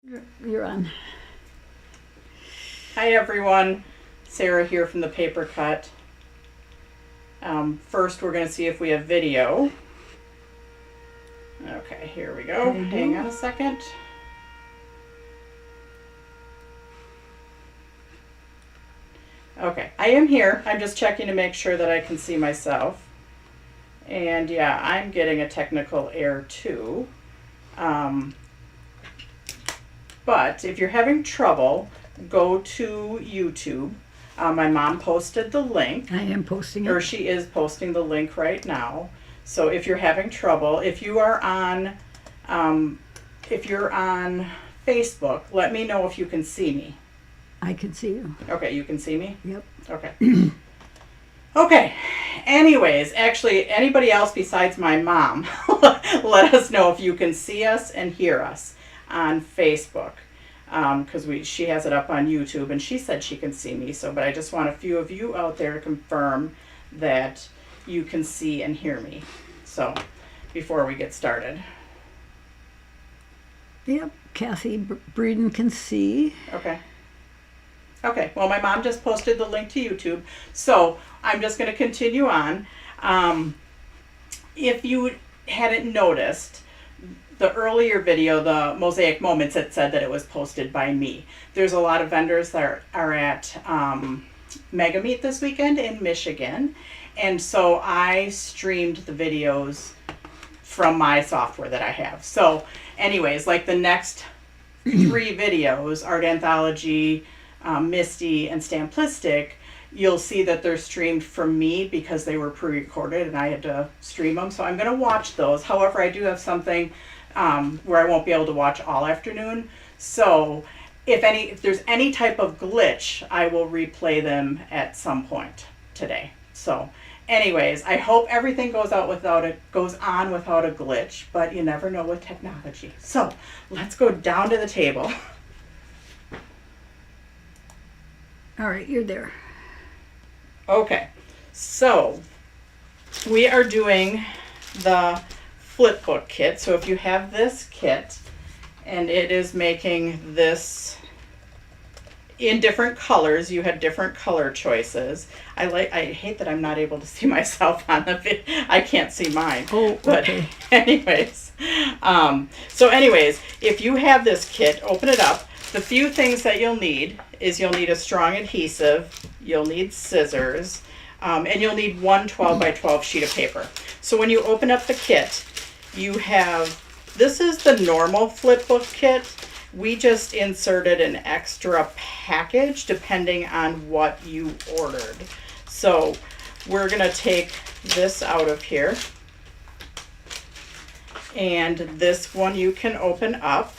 You're on. Hi everyone, Sarah here from the Paper Cut. First we're going to see if we have video. Okay, here we go. Hang on a second. Okay, I am here. I'm just checking to make sure that I can see myself. And yeah, I'm getting a technical error too. But if you're having trouble, go to YouTube. My mom posted the link. I am posting it. Or she is posting the link right now. So if you're having trouble, if you're on Facebook, let me know if you can see me. I can see you. Okay, you can see me? Yep. Okay. Okay. Anyways, actually, anybody else besides my mom, let us know if you can see us and hear us on Facebook, because she has it up on YouTube, and she said she can see me. So, but I just want a few of you out there to confirm that you can see and hear me. So, before we get started. Yep. Kathy Breeden can see. Okay. Okay. Well, my mom just posted the link to YouTube, so I'm just going to continue on. If you hadn't noticed, the earlier video, the Mosaic Moments, it said that it was posted by me. There's a lot of vendors that are at Mega Meet this weekend in Michigan, and so I streamed the videos from my software that I have. So anyways, like the next 3 videos, Art Anthology, Misty, and Stamplistic, you'll see that they're streamed from me because they were pre-recorded and I had to stream them. So I'm going to watch those. However, I do have something where I won't be able to watch all afternoon. So if there's any type of glitch, I will replay them at some point today. So anyways, I hope everything goes on without a glitch, but you never know with technology. So let's go down to the table. All right, you're there. Okay, so we are doing the Flip Book Kit. So if you have this kit, and it is making this in different colors, you had different color choices. I hate that I'm not able to see myself on the video. I can't see mine. Oh, okay. But anyways, if you have this kit, open it up. The few things that you'll need is you'll need a strong adhesive, you'll need scissors, and you'll need one 12 by 12 sheet of paper. So when you open up the kit, you have, this is the normal Flip Book Kit. We just inserted an extra package depending on what you ordered. So we're going to take this out of here. And this one you can open up.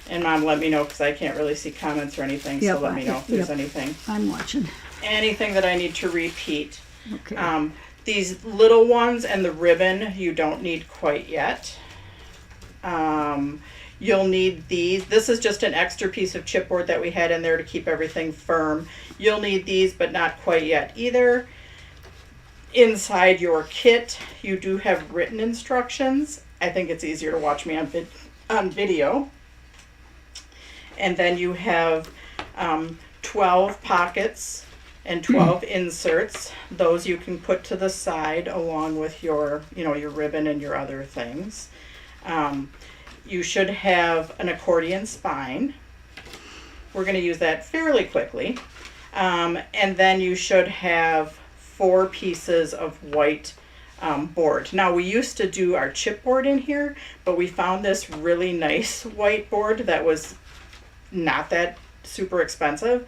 And Mom, let me know because I can't really see comments or anything. Yep, So let me know if there's anything. I'm watching. Anything that I need to repeat. Okay. These little ones and the ribbon you don't need quite yet. You'll need these. This is just an extra piece of chipboard that we had in there to keep everything firm. You'll need these, but not quite yet either. Inside your kit, you do have written instructions. I think it's easier to watch me on video. And then you have 12 pockets and 12 inserts. Those you can put to the side along with your ribbon and your other things. You should have an accordion spine. We're going to use that fairly quickly. And then you should have 4 pieces of white board. Now we used to do our chipboard in here, but we found this really nice white board that was not that super expensive.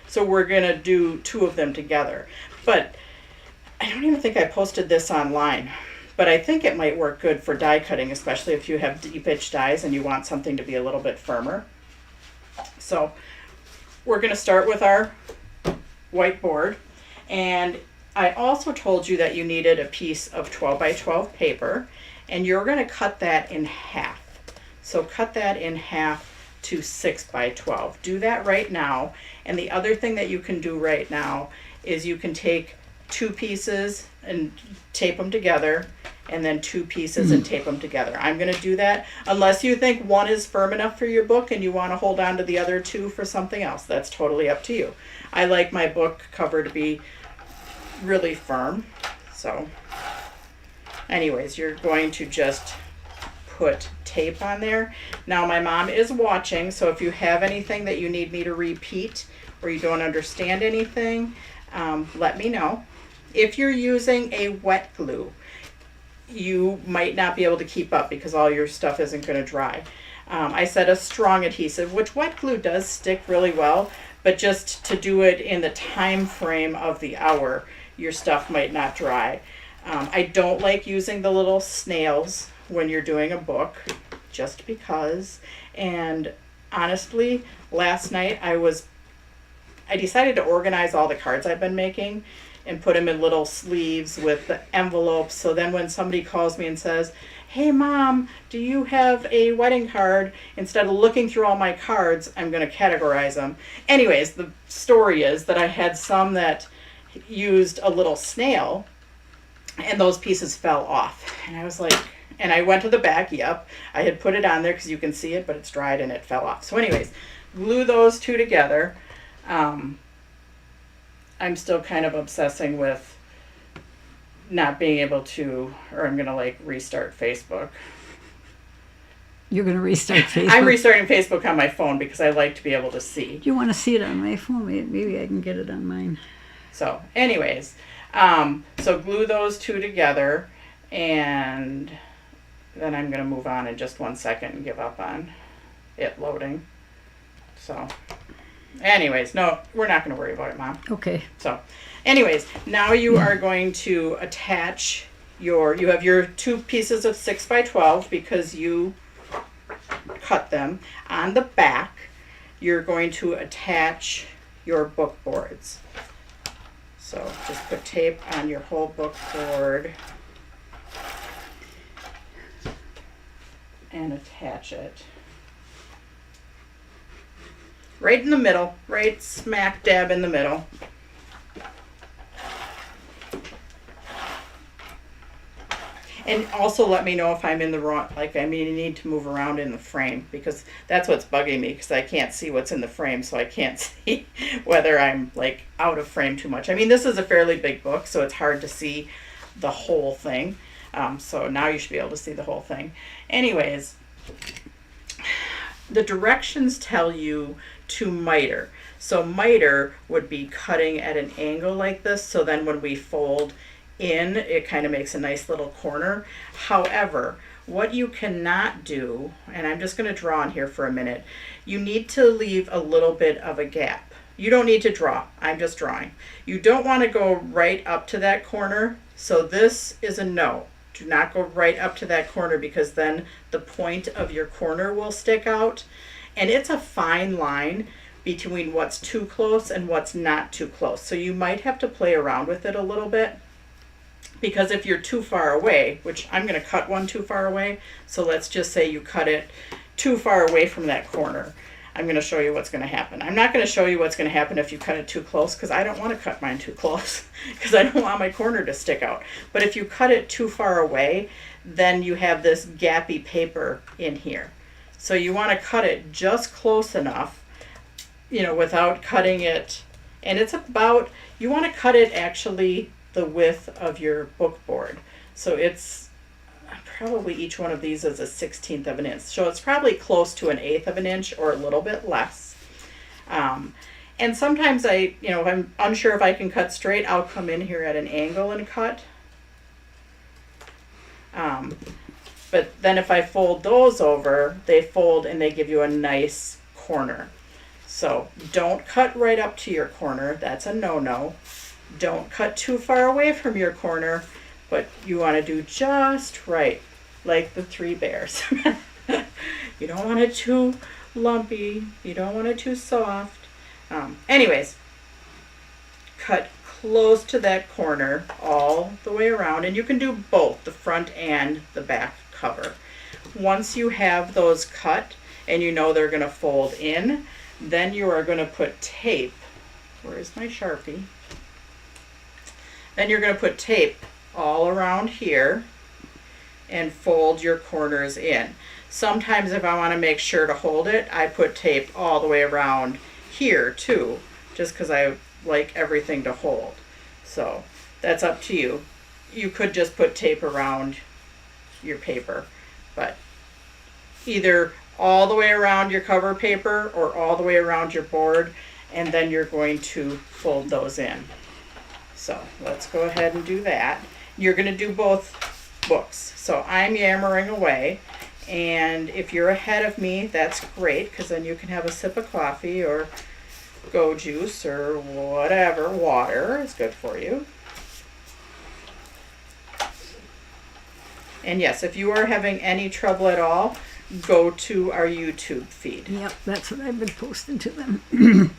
So we're going to do 2 of them together. But I don't even think I posted this online. But I think it might work good for die cutting, especially if you have deep pitch dies and you want something to be a little bit firmer. So we're going to start with our whiteboard. And I also told you that you needed a piece of 12 by 12 paper, and you're going to cut that in half. So cut that in half to 6 by 12. Do that right now. And the other thing that you can do right now is you can take 2 pieces and tape them together and then 2 pieces and tape them together. I'm going to do that unless you think one is firm enough for your book and you want to hold on to the other 2 for something else. That's totally up to you. I like my book cover to be really firm. So anyways, you're going to just put tape on there. Now my mom is watching, so if you have anything that you need me to repeat or you don't understand anything, let me know. If you're using a wet glue, you might not be able to keep up because all your stuff isn't going to dry. I said a strong adhesive, which wet glue does stick really well, but just to do it in the time frame of the hour, your stuff might not dry. I don't like using the little snails when you're doing a book, just because. And honestly, last night I decided to organize all the cards I've been making and put them in little sleeves with the envelopes. So then when somebody calls me and says, "Hey Mom, do you have a wedding card?" Instead of looking through all my cards, I'm going to categorize them. Anyways, the story is that I had some that used a little snail and those pieces fell off. And I was like, and I went to the back, yep, I had put it on there because you can see it, but it's dried and it fell off. So anyways, glue those 2 together. I'm still kind of obsessing with not being able to, or I'm going to like restart Facebook. You're going to restart Facebook? I'm restarting Facebook on my phone because I like to be able to see. Do you want to see it on my phone? Maybe I can get it on mine. So anyways, so glue those 2 together, and then I'm going to move on in just 1 second and give up on it loading. So anyways, no, we're not going to worry about it, Mom. Okay. So anyways, now you are going to attach you have your 2 pieces of 6x12 because you cut them. On the back, you're going to attach your book boards. So just put tape on your whole book board and attach it. Right in the middle, right smack dab in the middle. And also let me know if I'm in the wrong, like I need to move around in the frame because that's what's bugging me because I can't see what's in the frame, so I can't see whether I'm like out of frame too much. I mean, this is a fairly big book, so it's hard to see the whole thing. So now you should be able to see the whole thing. Anyways, the directions tell you to miter. So miter would be cutting at an angle like this, so then when we fold in, it kind of makes a nice little corner. However, what you cannot do, and I'm just going to draw on here for a minute, you need to leave a little bit of a gap. You don't need to draw, I'm just drawing. You don't want to go right up to that corner, so this is a no. Do not go right up to that corner because then the point of your corner will stick out. And it's a fine line between what's too close and what's not too close. So you might have to play around with it a little bit because if you're too far away, which I'm going to cut one too far away, so let's just say you cut it too far away from that corner. I'm going to show you what's going to happen. I'm not going to show you what's going to happen if you cut it too close because I don't want to cut mine too close because I don't want my corner to stick out. But if you cut it too far away, then you have this gappy paper in here. So you want to cut it just close enough, without cutting it. And it's about, you want to cut it actually the width of your book board. So it's probably each one of these is a 1/16 of an inch. So it's probably close to an 1/8 of an inch or a little bit less. And sometimes if I'm unsure if I can cut straight, I'll come in here at an angle and cut. But then if I fold those over, they fold and they give you a nice corner. So don't cut right up to your corner. That's a no-no. Don't cut too far away from your corner, but you want to do just right, like the 3 bears. You don't want it too lumpy. You don't want it too soft. Anyways, cut close to that corner all the way around, and you can do both the front and the back cover. Once you have those cut and you know they're going to fold in, then you are going to put tape. Where's my Sharpie? Then you're going to put tape all around here, and fold your corners in. Sometimes if I want to make sure to hold it, I put tape all the way around here too, just because I like everything to hold. So that's up to you. You could just put tape around your paper, but either all the way around your cover paper or all the way around your board, and then you're going to fold those in. So let's go ahead and do that. You're going to do both books. So I'm yammering away, and if you're ahead of me, that's great, because then you can have a sip of coffee or go juice or whatever. Water is good for you. And yes, if you are having any trouble at all, go to our YouTube feed. Yep, that's what I've been posting to them.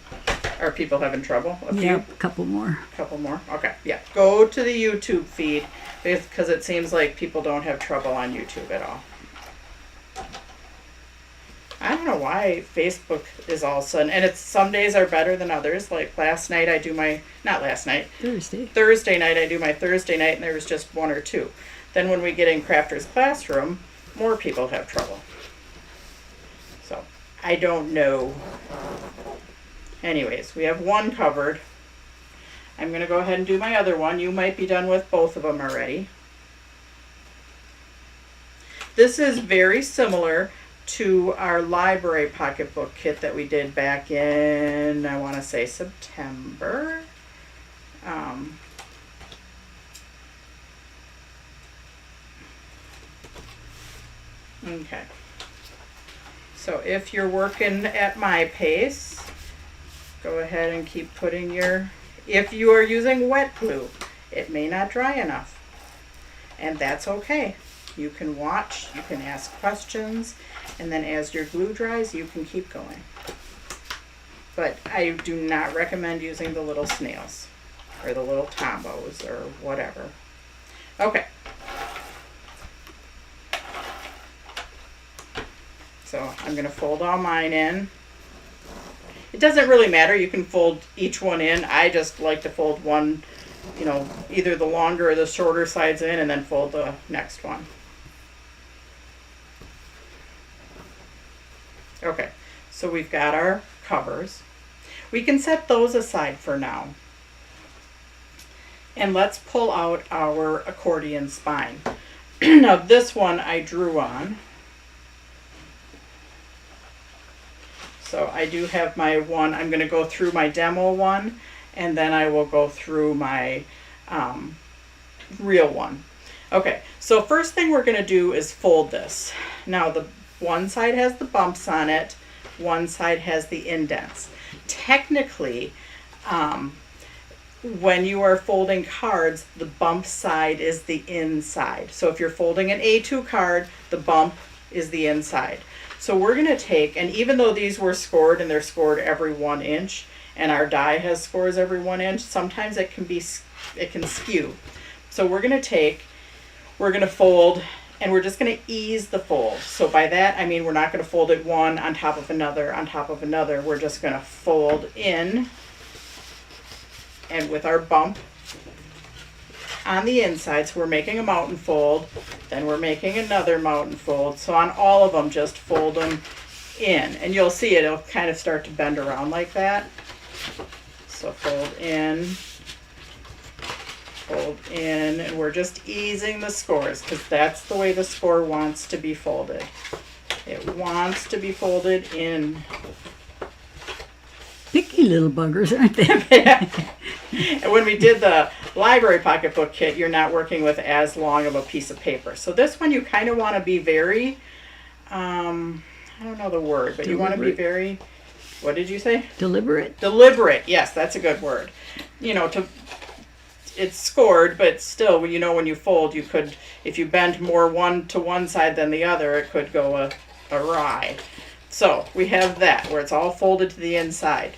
Are people having trouble? A few? Yep, a couple more. Couple more? Okay, yeah. Go to the YouTube feed, because it seems like people don't have trouble on YouTube at all. I don't know why Facebook is all of a sudden, and it's some days are better than others. Like last night I do my, not last night, Thursday night I do my Thursday night, and there was just one or two. Then when we get in Crafter's Classroom, more people have trouble. So, I don't know. Anyways, we have one covered. I'm going to go ahead and do my other one. You might be done with both of them already. This is very similar to our library pocketbook kit that we did back in, I want to say September. Okay. So if you're working at my pace, go ahead and keep putting your, if you are using wet glue, it may not dry enough. And that's okay. You can watch, you can ask questions, and then as your glue dries, you can keep going. But I do not recommend using the little snails or the little tombos or whatever. Okay. So I'm going to fold all mine in. It doesn't really matter. You can fold each one in. I just like to fold one, you know, either the longer or the shorter sides in, and then fold the next one. Okay, so we've got our covers. We can set those aside for now. And let's pull out our accordion spine. Now this one I drew on. So I do have my one, I'm going to go through my demo one, and then I will go through my real one. Okay, so first thing we're going to do is fold this. Now the one side has the bumps on it, one side has the indents. Technically, when you are folding cards, the bump side is the inside. So if you're folding an A2 card, the bump is the inside. So we're going to take, and even though these were scored and they're scored every 1 inch, and our die has scores every 1 inch, sometimes it can skew. So we're going to fold, and we're just going to ease the fold. So by that, I mean we're not going to fold it one on top of another on top of another. We're just going to fold in, and with our bump on the inside, so we're making a mountain fold, then we're making another mountain fold. So on all of them, just fold them in, and you'll see it'll kind of start to bend around like that. So fold in, and we're just easing the scores, because that's the way the score wants to be folded. It wants to be folded in. Picky little buggers, aren't they? And when we did the library pocketbook kit, you're not working with as long of a piece of paper. So this one you kind of want to be very, I don't know the word, but you want to be very, what did you say? Deliberate. Deliberate, yes, that's a good word. You know, it's scored, but still, you know, when you fold, you could, if you bend more one to one side than the other, it could go awry. So we have that, where it's all folded to the inside.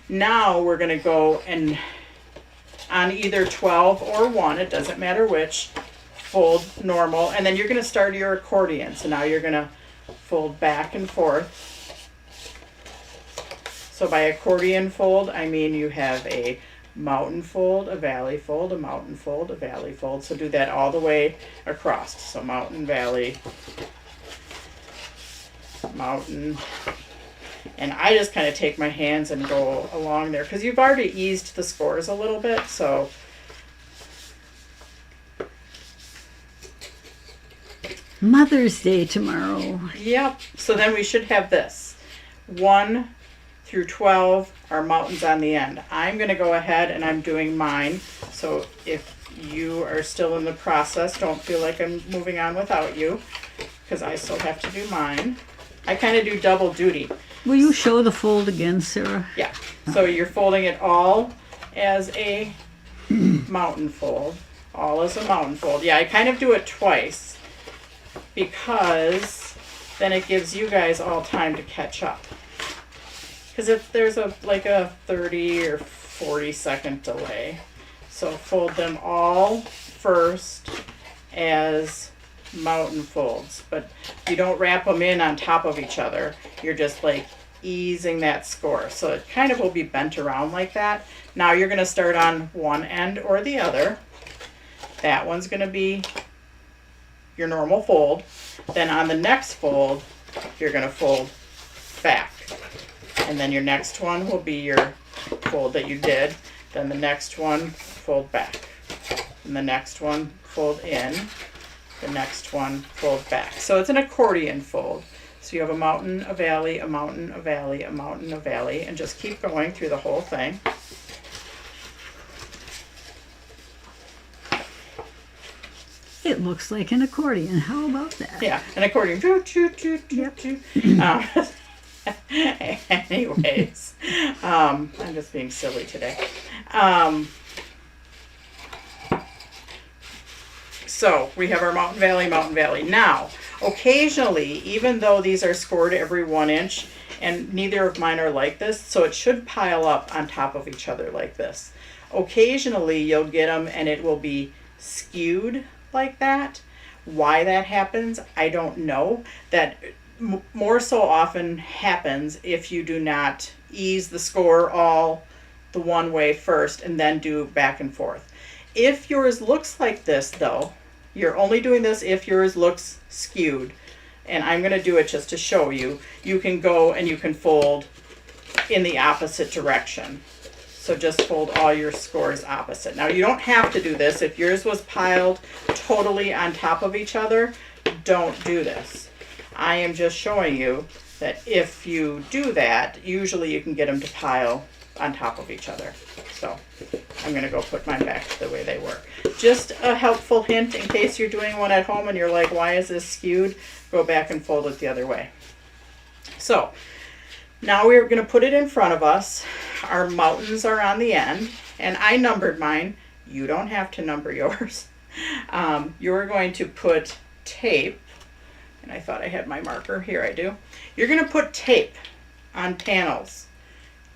Now we're going to go and on either 12 or 1, it doesn't matter which, fold normal, and then you're going to start your accordion. So now you're going to fold back and forth. So by accordion fold, I mean you have a mountain fold, a valley fold, a mountain fold, a valley fold. So do that all the way across. So mountain, valley, mountain. And I just kind of take my hands and go along there because you've already eased the scores a little bit. So Mother's Day tomorrow. yep. So then we should have this. 1 through 12 are mountains on the end. I'm going to go ahead and I'm doing mine. So if you are still in the process, don't feel like I'm moving on without you because I still have to do mine. I kind of do double duty. Will you show the fold again, Sarah? Yeah. So you're folding it all as a mountain fold. All as a mountain fold. Yeah, I kind of do it twice because then it gives you guys all time to catch up. Because if there's like a 30 or 40-second delay. So fold them all first as mountain folds, but you don't wrap them in on top of each other. You're just like easing that score. So it kind of will be bent around like that. Now you're going to start on one end or the other. That one's going to be your normal fold. Then on the next fold, you're going to fold back. And then your next one will be your fold that you did. Then the next one, fold back. And the next one, fold in. The next one, fold back. So it's an accordion fold. So you have a mountain, a valley, a mountain, a valley, a mountain, a valley, and just keep going through the whole thing. It looks like an accordion. How about that? Yeah, an accordion. Choo, choo, choo, choo, choo. Anyways, I'm just being silly today. So we have our mountain, valley, mountain, valley. Now, occasionally, even though these are scored every 1 inch, and neither of mine are like this, so it should pile up on top of each other like this. Occasionally, you'll get them and it will be skewed like that. Why that happens, I don't know. That more so often happens if you do not ease the score all the one way first and then do back and forth. If yours looks like this though, you're only doing this if yours looks skewed, and I'm going to do it just to show you. You can go and you can fold in the opposite direction. So just fold all your scores opposite. Now you don't have to do this. If yours was piled totally on top of each other, don't do this. I am just showing you that if you do that, usually you can get them to pile on top of each other. So I'm going to go put mine back the way they were. Just a helpful hint in case you're doing one at home and you're like, why is this skewed? Go back and fold it the other way. So now we're going to put it in front of us. Our mountains are on the end, and I numbered mine. You don't have to number yours. You're going to put tape, and I thought I had my marker. Here I do. You're going to put tape on panels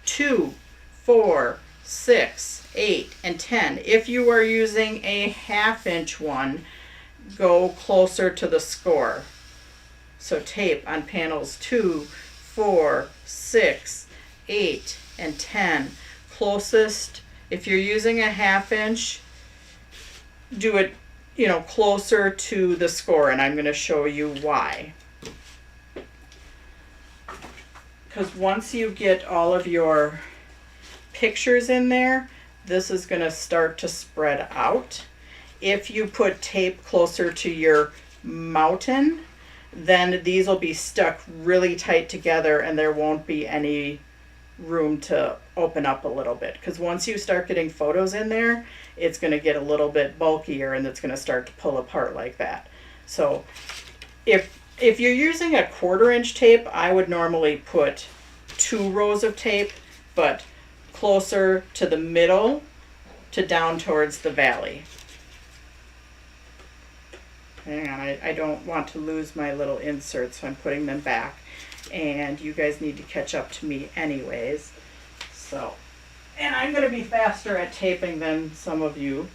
2, 4, 6, 8, and 10. If you are using a 1/2 inch one, go closer to the score. So tape on panels 2, 4, 6, 8, and 10. Closest, if you're using a 1/2 inch, do it, closer to the score, and I'm going to show you why. Because once you get all of your pictures in there, this is going to start to spread out. If you put tape closer to your mountain, then these will be stuck really tight together and there won't be any room to open up a little bit. Because once you start getting photos in there, it's going to get a little bit bulkier and it's going to start to pull apart like that. So if you're using a 1/4 inch tape, I would normally put 2 rows of tape, but closer to the middle to down towards the valley. Hang on, I don't want to lose my little inserts, so I'm putting them back. And you guys need to catch up to me anyways. So, and I'm going to be faster at taping than some of you.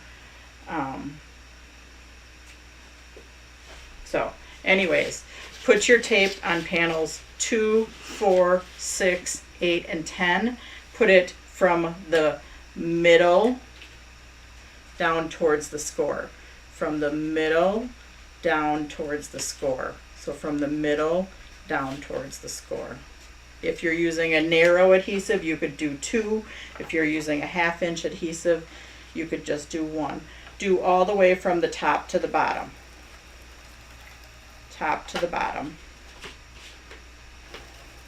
So, anyways, put your tape on panels 2, 4, 6, 8, and 10. Put it from the middle down towards the score. From the middle down towards the score. So from the middle down towards the score. If you're using a narrow adhesive, you could do 2. If you're using a 1/2 inch adhesive, you could just do 1. Do all the way from the top to the bottom. Top to the bottom.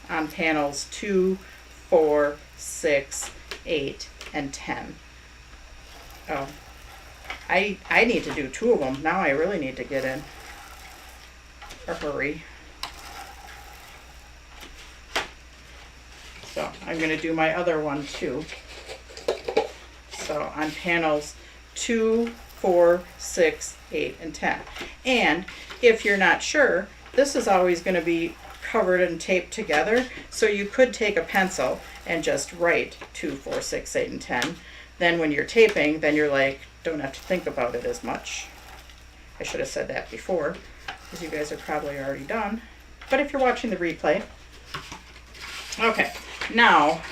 On panels 2, 4, 6, 8, and 10. Oh, I need to do 2 of them. Now I really need to get in a hurry. So I'm going to do my other one too. So on panels 2, 4, 6, 8, and 10. And if you're not sure, this is always going to be covered and taped together. So you could take a pencil and just write 2, 4, 6, 8, and 10. Then when you're taping, then you're like, don't have to think about it as much. I should have said that before, because you guys are probably already done. But if you're watching the replay. Okay, now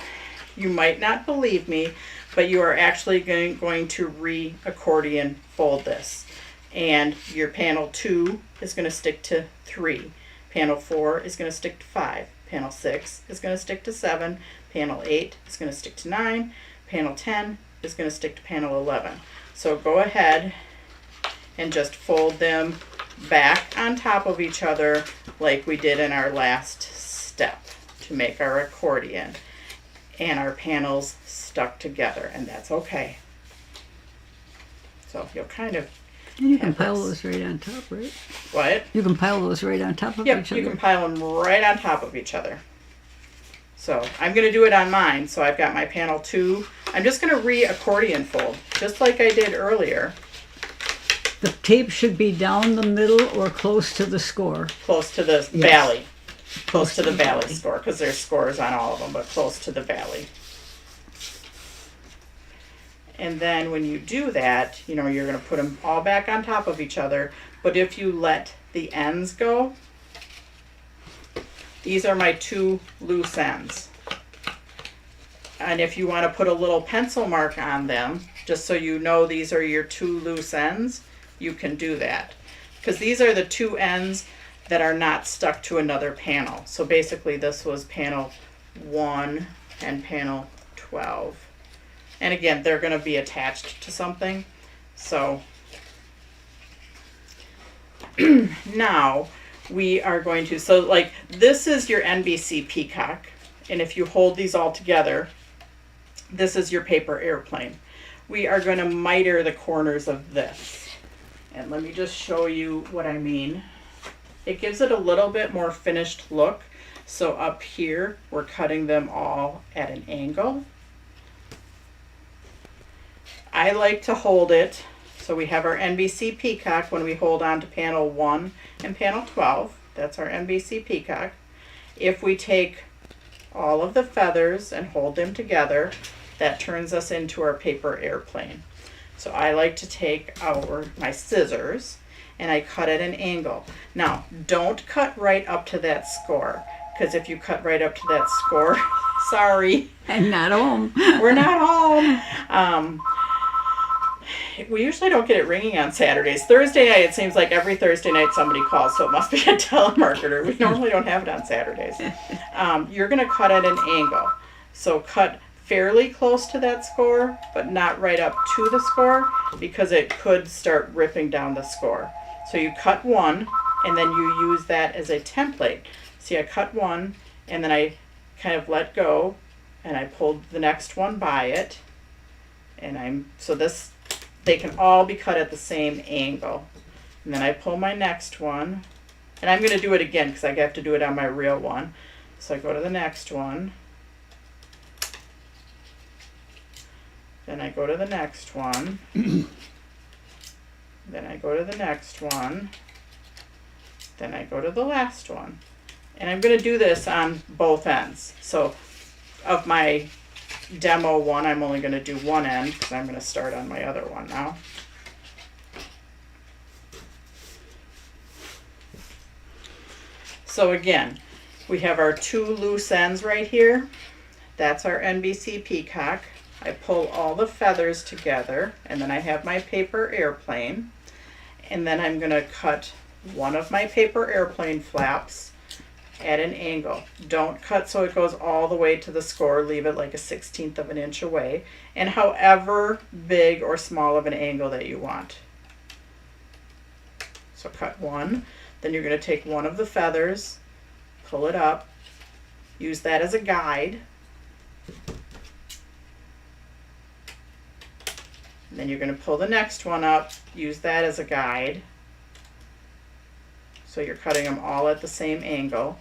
you might not believe me, but you are actually going to re-accordion fold this. And your panel 2 is going to stick to 3. Panel 4 is going to stick to 5. Panel 6 is going to stick to 7. Panel 8 is going to stick to 9. Panel 10 is going to stick to panel 11. So go ahead and just fold them back on top of each other like we did in our last step to make our accordion. And our panels stuck together, and that's okay. So you'll kind of And you can pile those right on top, right? What? You can pile those right on top of Yep, each other. you can pile them right on top of each other. So I'm going to do it on mine. So I've got my panel 2. I'm just going to re-accordion fold, just like I did earlier. The tape should be down the middle or close to the score. Close to the valley. Close to the valley score, because there's scores on all of them, but close to the valley. And then when you do that, you know, you're going to put them all back on top of each other. But if you let the ends go, these are my 2 loose ends. And if you want to put a little pencil mark on them, just so you know these are your 2 loose ends, you can do that. Because these are the 2 ends that are not stuck to another panel. So basically this was panel 1 and panel 12. And again, they're going to be attached to something. So now we are going to, so like this is your NBC peacock. And if you hold these all together, this is your paper airplane. We are going to miter the corners of this. And let me just show you what I mean. It gives it a little bit more finished look. So up here, we're cutting them all at an angle. I like to hold it, so we have our NBC peacock when we hold on to panel 1 and panel 12. That's our NBC peacock. If we take all of the feathers and hold them together, that turns us into our paper airplane. So I like to take my scissors and I cut at an angle. Now, don't cut right up to that score, because if you cut right up to that score, sorry. I'm not home. We're not home. We usually don't get it ringing on Saturdays. Thursday night, it seems like every Thursday night somebody calls, so it must be a telemarketer. We normally don't have it on Saturdays. You're going to cut at an angle. So cut fairly close to that score, but not right up to the score, because it could start ripping down the score. So you cut one, and then you use that as a template. See, I cut one, and then I kind of let go, and I pulled the next one by it. And they can all be cut at the same angle. And then I pull my next one, and I'm going to do it again because I have to do it on my real one. So I go to the next one, then I go to the next one, then I go to the next one, then I go to the last one. And I'm going to do this on both ends. So of my demo one, I'm only going to do one end because I'm going to start on my other one now. So again, we have our 2 loose ends right here. That's our NBC peacock. I pull all the feathers together, and then I have my paper airplane, and then I'm going to cut one of my paper airplane flaps at an angle. Don't cut so it goes all the way to the score. Leave it like a 1/16 of an inch away, and however big or small of an angle that you want. So cut one, then you're going to take one of the feathers, pull it up, use that as a guide. And then you're going to pull the next one up, use that as a guide. So you're cutting them all at the same angle.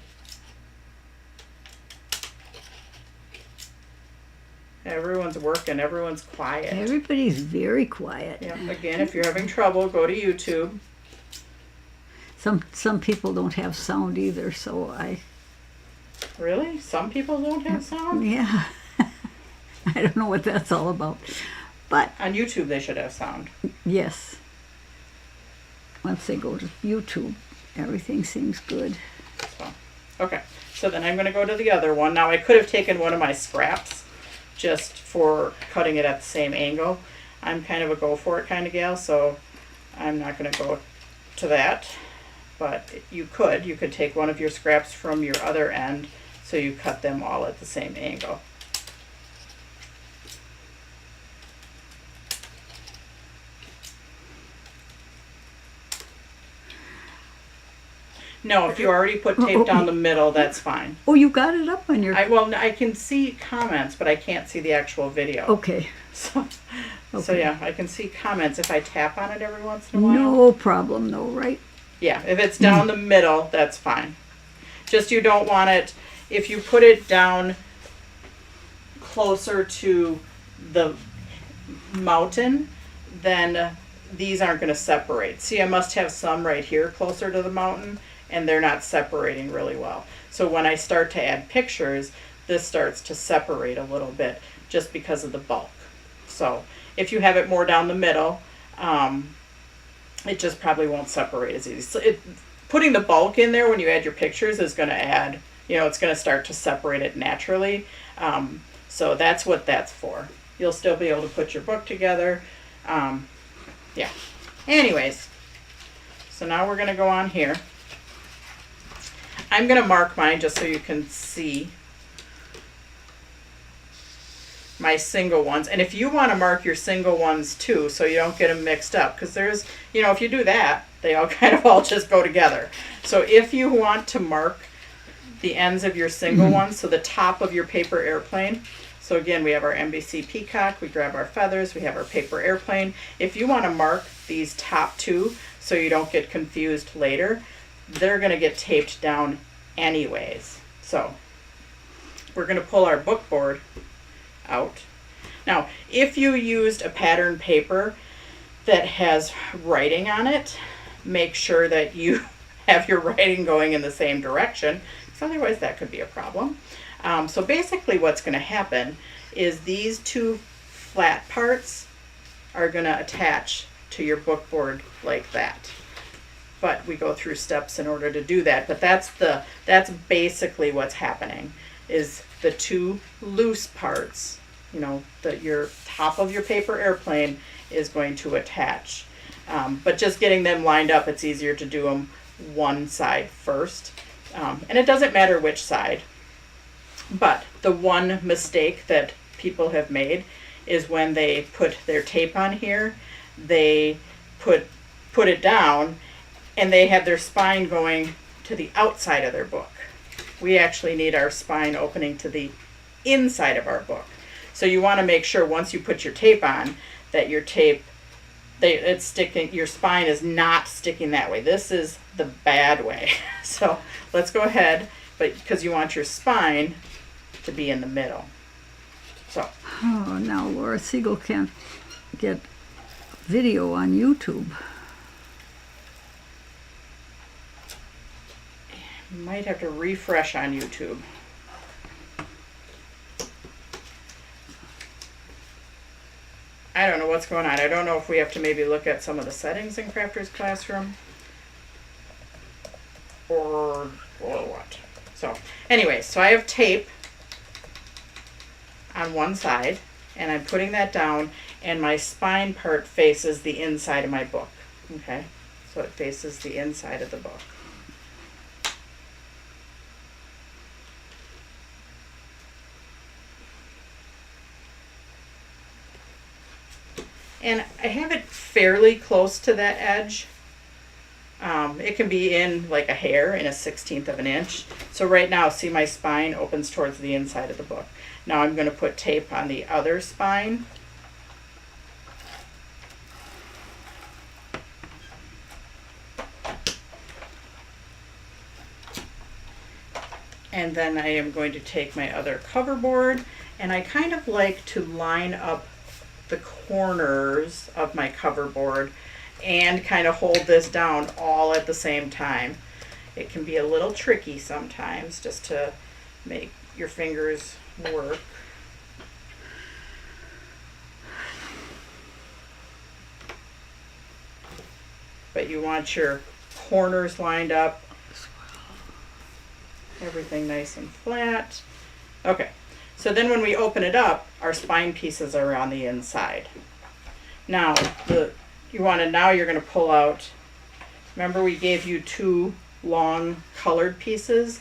Everyone's working, everyone's quiet. Everybody's very quiet. Yeah. Again, if you're having trouble, go to YouTube. Some people don't have sound either, so I... Really? Some people don't have sound? Yeah. I don't know what that's all about. But On YouTube, they should have sound. yes, once they go to YouTube, everything seems good. So, okay, so then I'm going to go to the other one. Now, I could have taken one of my scraps just for cutting it at the same angle. I'm kind of a go for it kind of gal, so I'm not going to go to that. But you could take one of your scraps from your other end, so you cut them all at the same angle. No, if you already put tape down the middle, that's fine. Oh, you got it up on your... I can see comments, but I can't see the actual video. Okay. So Okay. yeah, I can see comments if I tap on it every once in a while. No problem, though, right? Yeah, if it's down the middle, that's fine. Just you don't want it, if you put it down closer to the mountain, then these aren't going to separate. See, I must have some right here closer to the mountain, and they're not separating really well. So when I start to add pictures, this starts to separate a little bit just because of the bulk. So if you have it more down the middle, it just probably won't separate as easy. So putting the bulk in there when you add your pictures is going to add, it's going to start to separate it naturally. So that's what that's for. You'll still be able to put your book together. Yeah. Anyways, so now we're going to go on here. I'm going to mark mine just so you can see my single ones. And if you want to mark your single ones too, so you don't get them mixed up, because there's, if you do that, they all kind of all just go together. So if you want to mark the ends of your single ones, so the top of your paper airplane, so again, we have our NBC peacock, we grab our feathers, we have our paper airplane. If you want to mark these top two so you don't get confused later, they're going to get taped down anyways. So we're going to pull our book board out. Now, if you used a pattern paper that has writing on it, make sure that you have your writing going in the same direction, because otherwise that could be a problem. So basically what's going to happen is these two flat parts are going to attach to your book board like that. But we go through steps in order to do that. But that's basically what's happening, is the two loose parts, your top of your paper airplane is going to attach. But just getting them lined up, it's easier to do them one side first. And it doesn't matter which side. But the one mistake that people have made is when they put their tape on here, they put it down and they have their spine going to the outside of their book. We actually need our spine opening to the inside of our book. So you want to make sure once you put your tape on that your tape, it's sticking, your spine is not sticking that way. This is the bad way. So let's go ahead, but because you want your spine to be in the middle. So. Oh, now Laura Siegel can't get video on YouTube. You might have to refresh on YouTube. I don't know what's going on. I don't know if we have to maybe look at some of the settings in Crafters Classroom or what. So anyways, so I have tape on one side and I'm putting that down, and my spine part faces the inside of my book. Okay, so it faces the inside of the book. And I have it fairly close to that edge. It can be in like a hair, in a 1/16 of an inch. So right now, see, my spine opens towards the inside of the book. Now I'm going to put tape on the other spine. And then I am going to take my other cover board, and I kind of like to line up the corners of my cover board and kind of hold this down all at the same time. It can be a little tricky sometimes just to make your fingers work. But you want your corners lined up, everything nice and flat. Okay, so then when we open it up, our spine pieces are on the inside. Now, now you're going to pull out, remember we gave you 2 long colored pieces?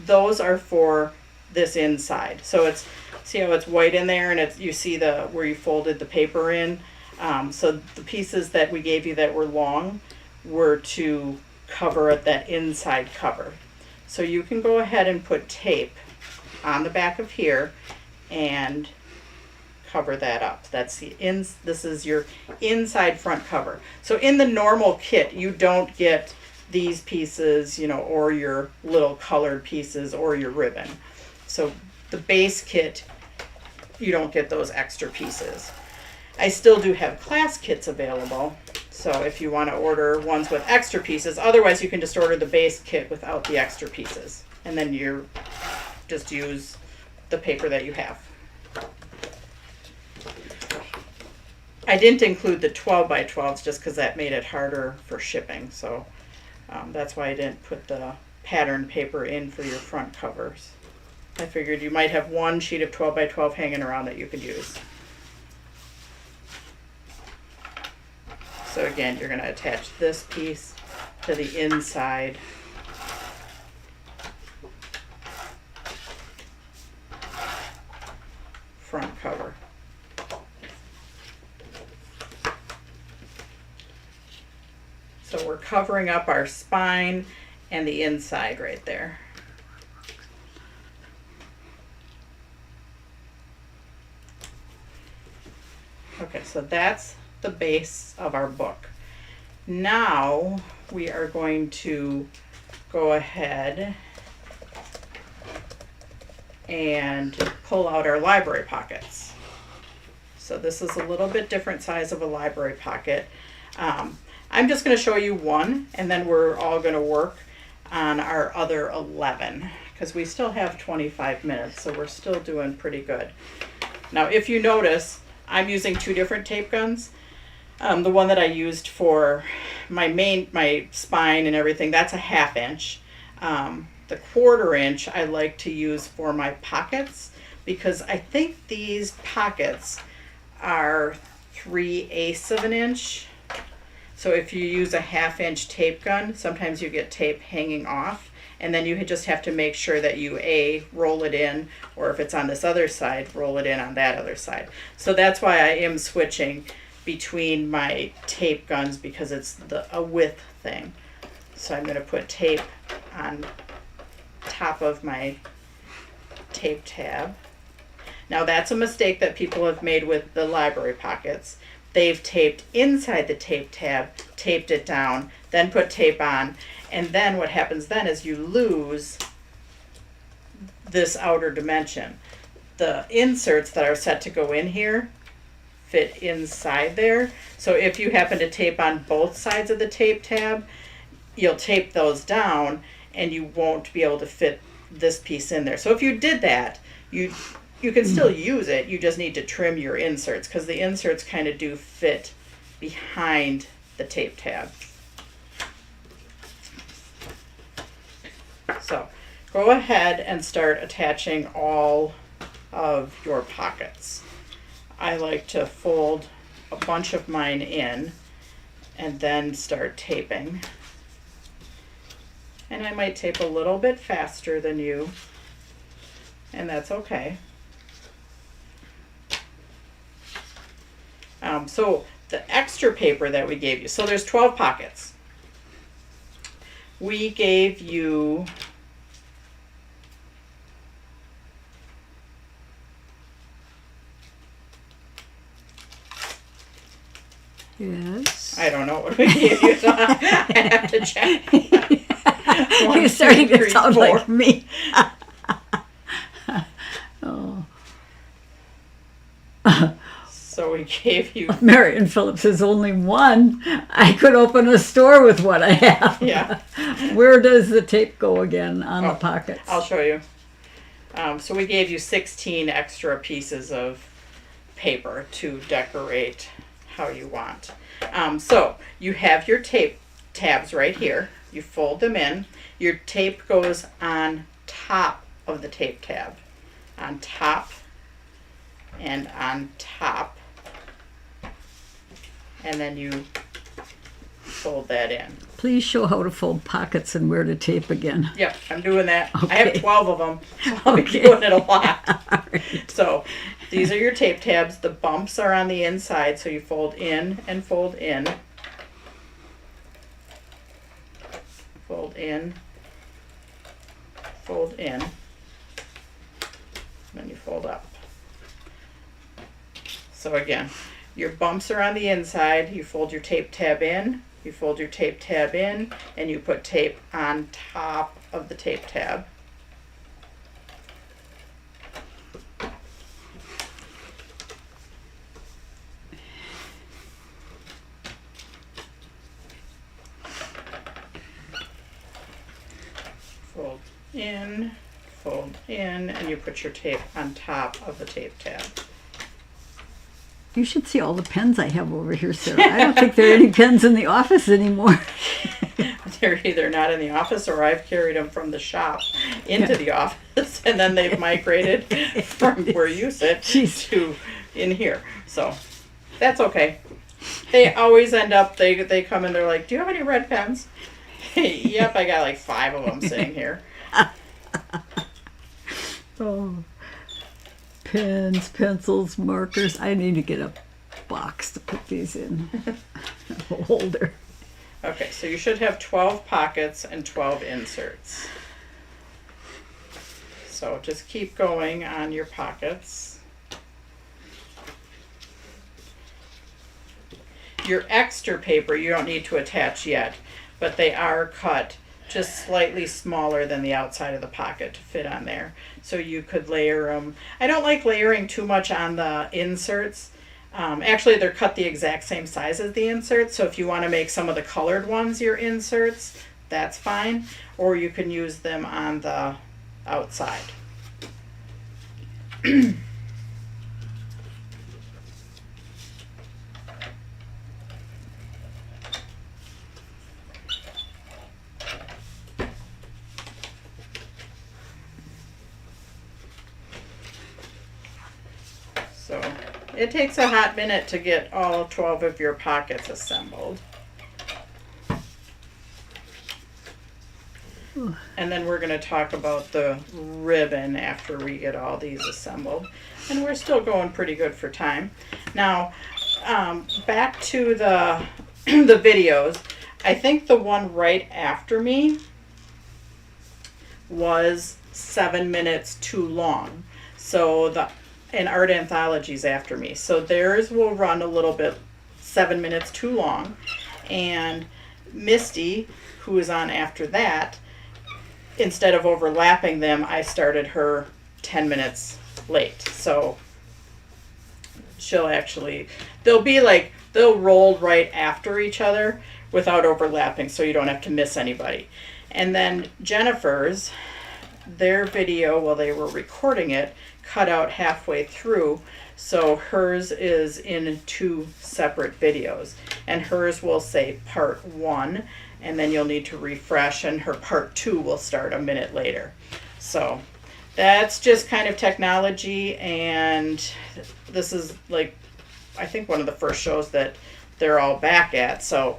Those are for this inside. So it's, see how it's white in there, and it's, you see where you folded the paper in? So the pieces that we gave you that were long were to cover that inside cover. So you can go ahead and put tape on the back of here and cover that up. That's this is your inside front cover. So in the normal kit, you don't get these pieces, you know, or your little colored pieces or your ribbon. So the base kit, you don't get those extra pieces. I still do have class kits available. So if you want to order ones with extra pieces, otherwise you can just order the base kit without the extra pieces. And then you just use the paper that you have. I didn't include the 12 by 12s just because that made it harder for shipping. So that's why I didn't put the pattern paper in for your front covers. I figured you might have one sheet of 12 by 12 hanging around that you could use. So again, you're going to attach this piece to the inside front cover. So we're covering up our spine and the inside right there. Okay, so that's the base of our book. Now we are going to go ahead and pull out our library pockets. So this is a little bit different size of a library pocket. I'm just going to show you one, and then we're all going to work on our other 11 because we still have 25 minutes, so we're still doing pretty good. Now if you notice, I'm using 2 different tape guns. The one that I used for my spine and everything, that's a 1/2 inch. The 1/4 inch I like to use for my pockets because I think these pockets are 3/8 of an inch. So if you use a 1/2 inch tape gun, sometimes you get tape hanging off, and then you just have to make sure that you roll it in, or if it's on this other side, roll it in on that other side. So that's why I am switching between my tape guns, because it's a width thing. So I'm going to put tape on top of my tape tab. Now that's a mistake that people have made with the library pockets. They've taped inside the tape tab, taped it down, then put tape on, and then what happens then is you lose this outer dimension. The inserts that are set to go in here fit inside there. So if you happen to tape on both sides of the tape tab, you'll tape those down and you won't be able to fit this piece in there. So if you did that, you can still use it. You just need to trim your inserts because the inserts kind of do fit behind the tape tab. So go ahead and start attaching all of your pockets. I like to fold a bunch of mine in and then start taping. And I might tape a little bit faster than you, and that's okay. So the extra paper that we gave you, so there's 12 pockets. We gave you Yes. I don't know what we gave you, so I have to check. You're starting to sound 4. like me. Oh. So we gave you, Marion Phillips is only one. I could open a store with what I have. yeah, Where does the tape go again on the Oh, pockets? I'll show you. So we gave you 16 extra pieces of paper to decorate how you want. So you have your tape tabs right here. You fold them in. Your tape goes on top of the tape tab. On top and on top. And then you fold that in. Please show how to fold pockets and where to tape again. Yep, I'm doing that. I have Okay. 12 of them, so I'll be Okay. doing it a lot. All right. So these are your tape tabs. The bumps are on the inside, so you fold in and fold in. Fold in. Fold in. Then you fold up. So again, your bumps are on the inside. You fold your tape tab in. You fold your tape tab in, and you put tape on top of the tape tab. Fold in, and you put your tape on top of the tape tab. You should see all the pens I have over here, Sarah. I don't think there are any pens in the office anymore. They're either not in the office or I've carried them from the shop into the office, and then they've migrated from where you sit Jeez. to in here. So that's okay. They always end up, they come and they're like, do you have any red pens? Yep, I got like 5 of them sitting here. Oh. Pens, pencils, markers. I need to get a box to put these in. A holder. Okay, so you should have 12 pockets and 12 inserts. So just keep going on your pockets. Your extra paper you don't need to attach yet, but they are cut just slightly smaller than the outside of the pocket to fit on there. So you could layer them. I don't like layering too much on the inserts. Actually, they're cut the exact same size as the inserts, so if you want to make some of the colored ones your inserts, that's fine. Or you can use them on the outside. So it takes a hot minute to get all 12 of your pockets assembled. And then we're going to talk about the ribbon after we get all these assembled. And we're still going pretty good for time. Now, back to the the videos. I think the one right after me was 7 minutes too long. So and Art Anthologies after me. So theirs will run a little bit 7 minutes too long. And Misty, who is on after that, instead of overlapping them, I started her 10 minutes late. So she'll actually, they'll roll right after each other without overlapping, so you don't have to miss anybody. And then Jennifer's, their video, while they were recording it, cut out halfway through, so hers is in 2 separate videos, and hers will say part 1, and then you'll need to refresh, and her part 2 will start a minute later. So that's just kind of technology, and this is like, I think one of the first shows that they're all back at. So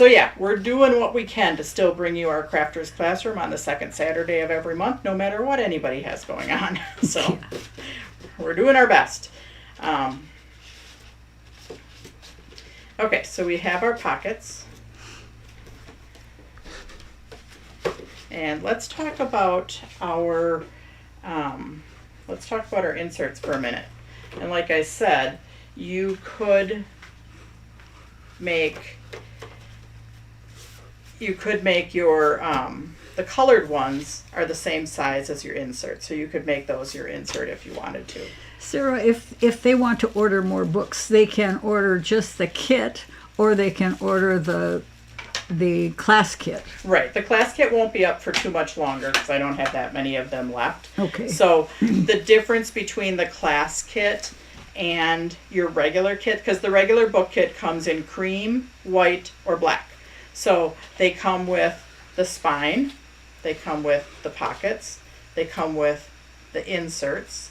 yeah, we're doing what we can to still bring you our Crafters Classroom on the second Saturday of every month, no matter what anybody has going on. So we're doing our best. Okay, so we have our pockets. And let's talk about our inserts for a minute. And like I said, you could make your the colored ones are the same size as your insert, so you could make those your insert if you wanted to. Sarah, if they want to order more books, they can order just the kit, or they can order the class kit. Right. The class kit won't be up for too much longer because I don't have that many of them left. Okay. So the difference between the class kit and your regular kit, because the regular book kit comes in cream, white, or black. So they come with the spine, they come with the pockets, they come with the inserts,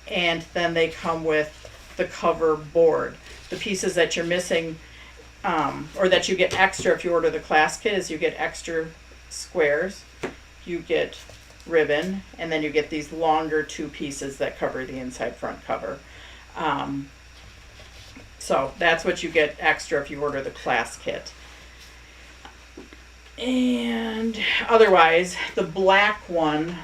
and then they come with the cover board. The pieces that you're missing, or that you get extra if you order the class kit, is you get extra squares, you get ribbon, and then you get these longer 2 pieces that cover the inside front cover. So that's what you get extra if you order the class kit. And otherwise, the black one,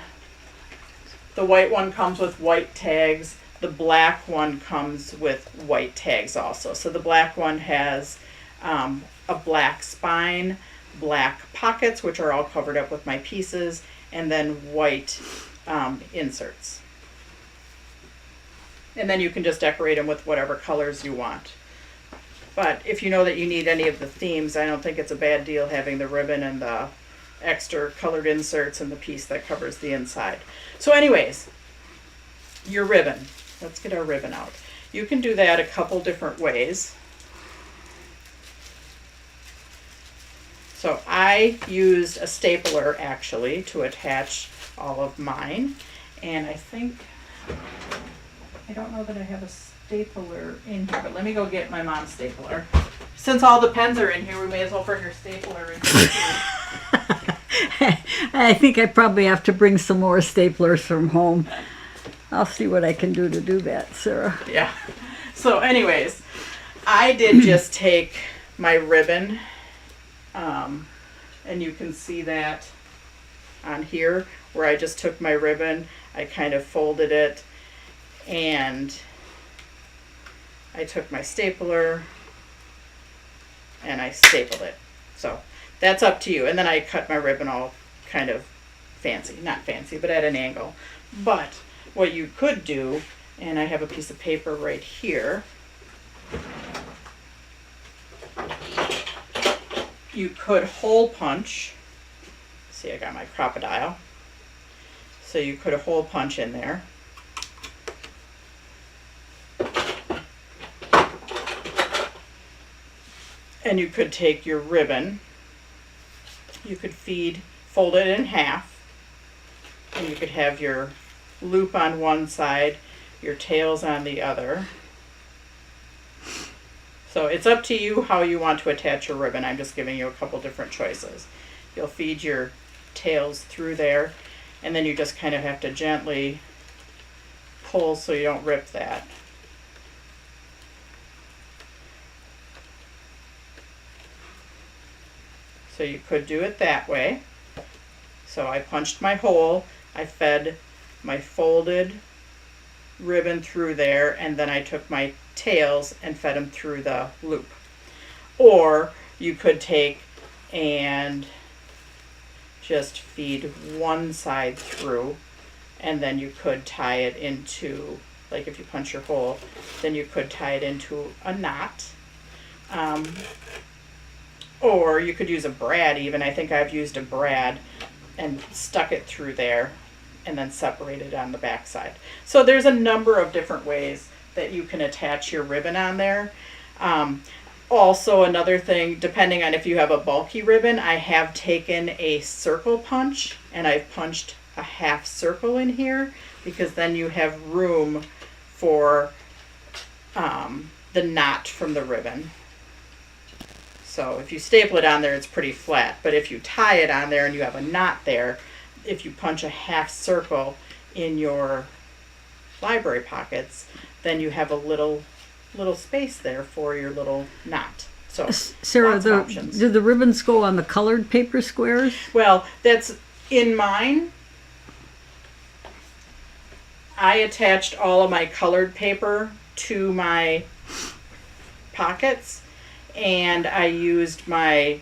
the white one comes with white tags. The black one comes with white tags also. So the black one has a black spine, black pockets, which are all covered up with my pieces, and then white inserts. And then you can just decorate them with whatever colors you want. But if you know that you need any of the themes, I don't think it's a bad deal having the ribbon and the extra colored inserts and the piece that covers the inside. So anyways, your ribbon. Let's get our ribbon out. You can do that a couple different ways. So I used a stapler actually to attach all of mine. And I don't know that I have a stapler in here, but let me go get my mom's stapler. Since all the pens are in here, we may as well bring her stapler in here too. I think I probably have to bring some more staplers from home. I'll see what I can do to do that, Sarah. Yeah. So anyways, I did just take my ribbon, and you can see that on here where I just took my ribbon, I kind of folded it, and I took my stapler and I stapled it. So that's up to you. And then I cut my ribbon all kind of fancy, not fancy, but at an angle. But what you could do, and I have a piece of paper right here, you could hole punch. See, I got my crocodile. So you could hole punch in there. And you could take your ribbon, you could fold it in half, and you could have your loop on one side, your tails on the other. So it's up to you how you want to attach your ribbon. I'm just giving you a couple different choices. You'll feed your tails through there, and then you just kind of have to gently pull so you don't rip that. So you could do it that way. So I punched my hole, I fed my folded ribbon through there, and then I took my tails and fed them through the loop. Or you could take and just feed one side through, and then you could tie it into, like if you punch your hole, then you could tie it into a knot. Or you could use a brad even. I think I've used a brad and stuck it through there and then separated on the back side. So there's a number of different ways that you can attach your ribbon on there. Also another thing, depending on if you have a bulky ribbon, I have taken a circle punch and I've punched a half circle in here, because then you have room for the knot from the ribbon. So if you staple it on there, it's pretty flat, but if you tie it on there and you have a knot there, if you punch a half circle in your library pockets, then you have a little space there for your little knot. So Sarah, lots of options. do the ribbons go on the colored paper squares? Well, that's in mine. I attached all of my colored paper to my pockets, and I used my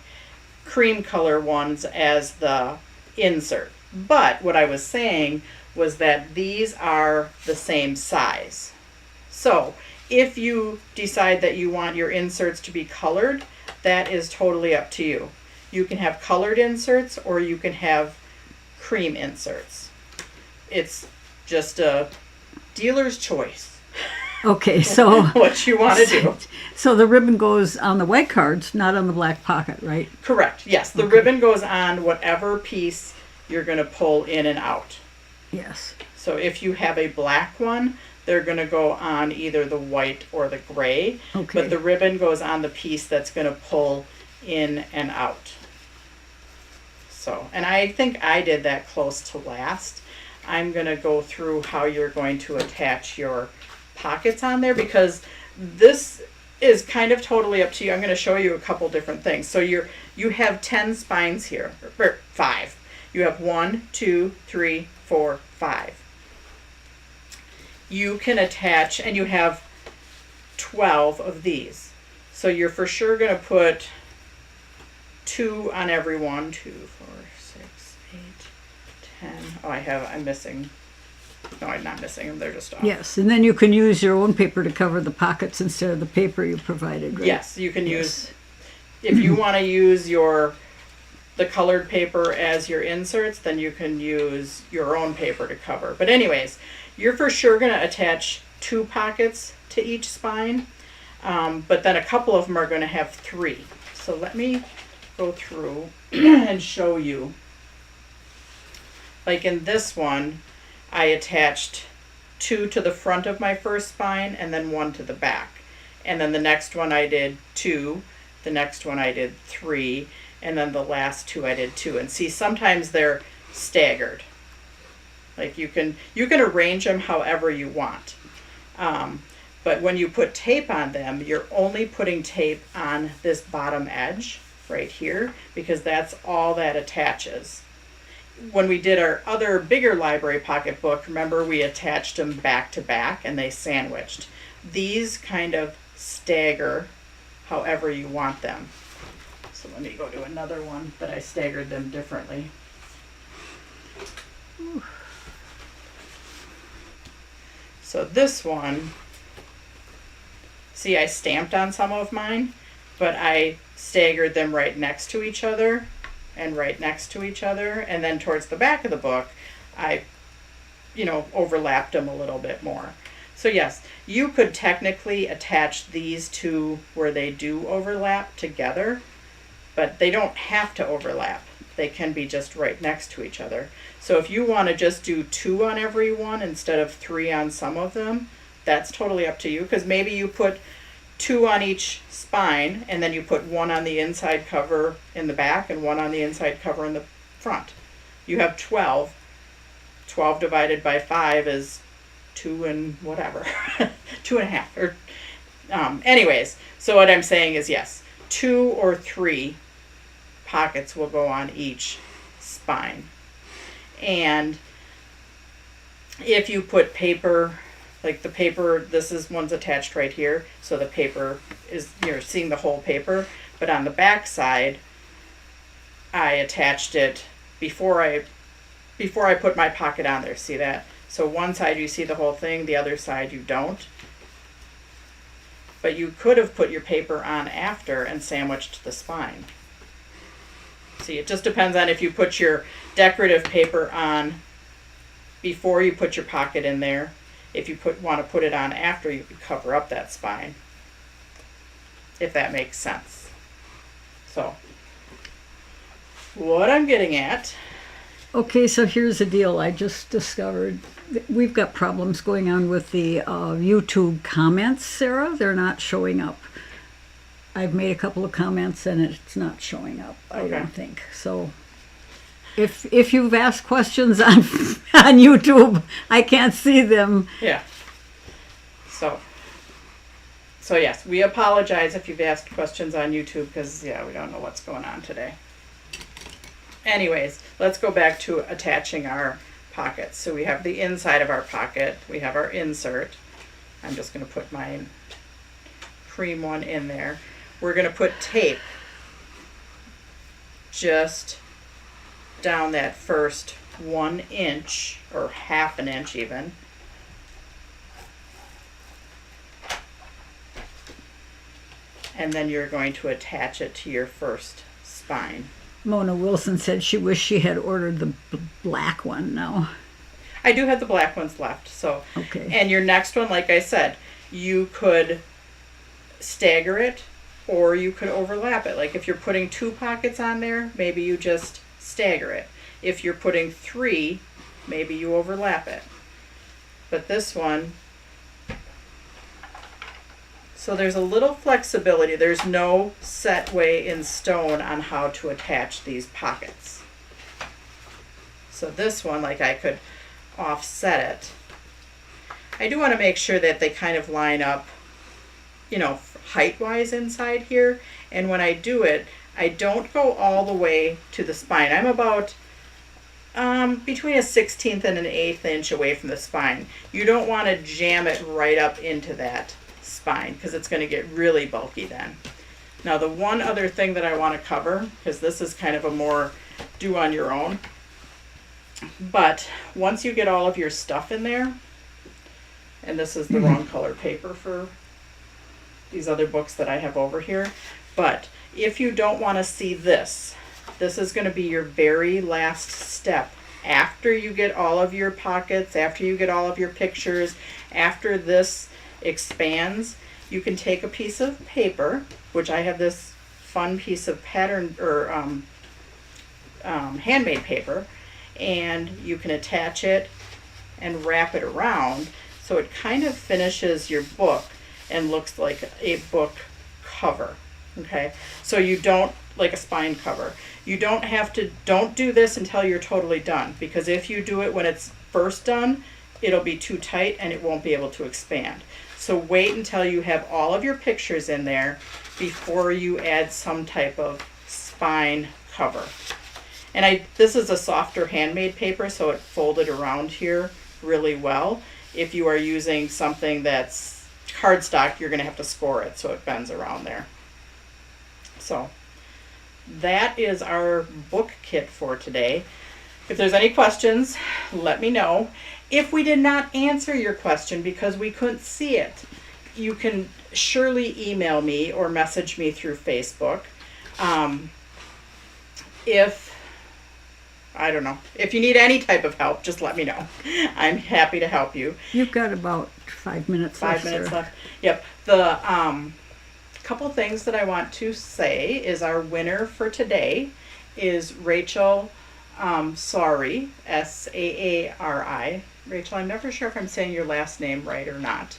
cream color ones as the insert. But what I was saying was that these are the same size. So if you decide that you want your inserts to be colored, that is totally up to you. You can have colored inserts or you can have cream inserts. It's just a dealer's choice. Okay, so What you want to do. So the ribbon goes on the white cards, not on the black pocket, right? Correct. Yes, the ribbon goes on whatever piece you're going to pull in and out. Yes. So if you have a black one, they're going to go on either the white or the gray. Okay. But the ribbon goes on the piece that's going to pull in and out. So, and I think I did that close to last. I'm going to go through how you're going to attach your pockets on there, because this is kind of totally up to you. I'm going to show you a couple different things. So you have 10 spines here, or 5. You have 1, 2, 3, 4, 5. You can attach, and you have 12 of these. So you're for sure going to put 2 on every one. 2, 4, 6, 8, 10. Oh, I'm missing. No, I'm not missing them. They're just off. Yes, and then you can use your own paper to cover the pockets instead of the paper you provided, right? Yes, you can use, if you want to use the colored paper as your inserts, then you can use your own paper to cover. But anyways, you're for sure going to attach 2 pockets to each spine, but then a couple of them are going to have 3. So let me go through and show you. Like in this one, I attached 2 to the front of my first spine and then 1 to the back. And then the next one I did 2, the next one I did 3, and then the last 2 I did 2. And see, sometimes they're staggered. Like you can arrange them however you want. But when you put tape on them, you're only putting tape on this bottom edge right here, because that's all that attaches. When we did our other bigger library pocketbook, remember we attached them back to back and they sandwiched. These kind of stagger however you want them. So let me go to another one that I staggered them differently. So this one, see, I stamped on some of mine, but I staggered them right next to each other and right next to each other, and then towards the back of the book I overlapped them a little bit more. So yes, you could technically attach these two where they do overlap together, but they don't have to overlap. They can be just right next to each other. So if you want to just do 2 on every one instead of 3 on some of them, that's totally up to you, because maybe you put 2 on each spine and then you put 1 on the inside cover in the back and 1 on the inside cover in the front. You have 12. 12 divided by 5 is 2 and whatever. 2.5. Or anyways, so what I'm saying is yes, 2 or 3 pockets will go on each spine. And if you put paper, like the paper, this is one's attached right here, so the paper is, you're seeing the whole paper, but on the back side I attached it before I put my pocket on there. See that? So one side you see the whole thing, the other side you don't. But you could have put your paper on after and sandwiched the spine. See, it just depends on if you put your decorative paper on before you put your pocket in there. If you want to put it on after, you could cover up that spine, if that makes sense. So what I'm getting at Okay, so here's the deal. I just discovered we've got problems going on with the YouTube comments, Sarah. They're not showing up. I've made a couple of comments and it's not showing up, I Okay. don't think. So if you've asked questions on on YouTube, I can't see them. Yeah. So yes, we apologize if you've asked questions on YouTube because, yeah, we don't know what's going on today. Anyways, let's go back to attaching our pockets. So we have the inside of our pocket. We have our insert. I'm just going to put my cream one in there. We're going to put tape just down that first 1 inch or half an inch even. And then you're going to attach it to your first spine. Mona Wilson said she wished she had ordered the black one now. I do have the black ones left, so. Okay. And your next one, like I said, you could stagger it or you could overlap it. Like if you're putting 2 pockets on there, maybe you just stagger it. If you're putting 3, maybe you overlap it. But this one, so there's a little flexibility. There's no set way in stone on how to attach these pockets. So this one, like I could offset it. I do want to make sure that they kind of line up, you know, height-wise inside here. And when I do it, I don't go all the way to the spine. I'm about between a 1/16 and an 1/8 inch away from the spine. You don't want to jam it right up into that spine because it's going to get really bulky then. Now the one other thing that I want to cover, because this is kind of a more do on your own, but once you get all of your stuff in there, and this is the wrong color paper for these other books that I have over here, but if you don't want to see this, this is going to be your very last step. After you get all of your pockets, after you get all of your pictures, after this expands, you can take a piece of paper, which I have this fun piece of pattern or handmade paper, and you can attach it and wrap it around so it kind of finishes your book and looks like a book cover. Okay, so you don't, like a spine cover, you don't have to, don't do this until you're totally done, because if you do it when it's first done, it'll be too tight and it won't be able to expand. So wait until you have all of your pictures in there before you add some type of spine cover. And this is a softer handmade paper, so it folded around here really well. If you are using something that's cardstock, you're going to have to score it so it bends around there. So that is our book kit for today. If there's any questions, let me know. If we did not answer your question because we couldn't see it, you can surely email me or message me through Facebook. If you need any type of help, just let me know. I'm happy to help you. You've got about 5 minutes left. 5 minutes Sarah. left. Yep. The couple things that I want to say is our winner for today is Rachel Saari, Saari. Rachel, I'm never sure if I'm saying your last name right or not.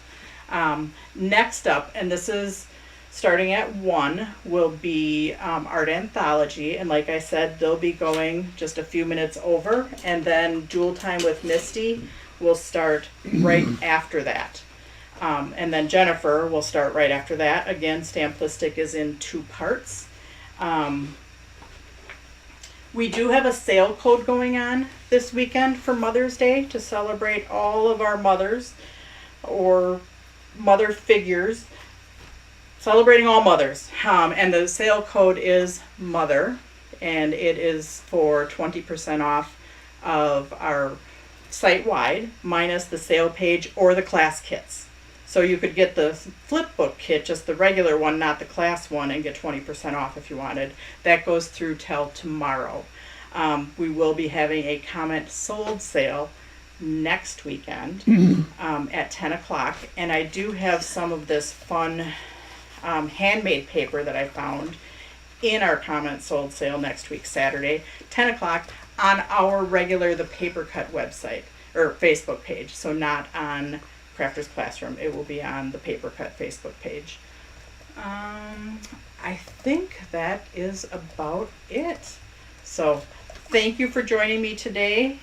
Next up, and this is starting at 1, will be Art Anthology. And like I said, they'll be going just a few minutes over. And then Jewel Time with Misty will start right after that. And then Jennifer will start right after that. Again, Stamplistic is in 2 parts. We do have a sale code going on this weekend for Mother's Day to celebrate all of our mothers or mother figures, celebrating all mothers. And the sale code is MOTHER, and it is for 20% off of our site-wide, minus the sale page or the class kits. So you could get the Flip Book Kit, just the regular one, not the class one, and get 20% off if you wanted. That goes through till tomorrow. We will be having a comment sold sale next weekend at 10 o'clock. And I do have some of this fun handmade paper that I found in our comment sold sale next week, Saturday, 10 o'clock. on our regular The Paper Cut website or Facebook page. So not on Crafters Classroom. It will be on the Paper Cut Facebook page. I think that is about it. So thank you for joining me today,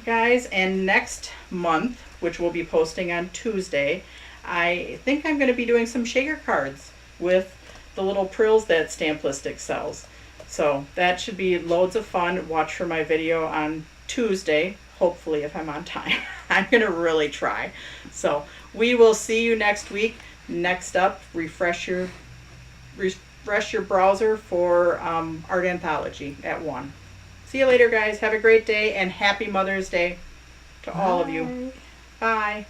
guys. And next month, which we'll be posting on Tuesday, I think I'm going to be doing some shaker cards with the little prills that Stamplistic sells. So that should be loads of fun. Watch for my video on Tuesday, hopefully, if I'm on time. I'm going to really try. So we will see you next week. Next up, refresh your browser for Art Anthology at 1. See you later, guys. Have a great day, and happy Mother's Day to all of you. Bye.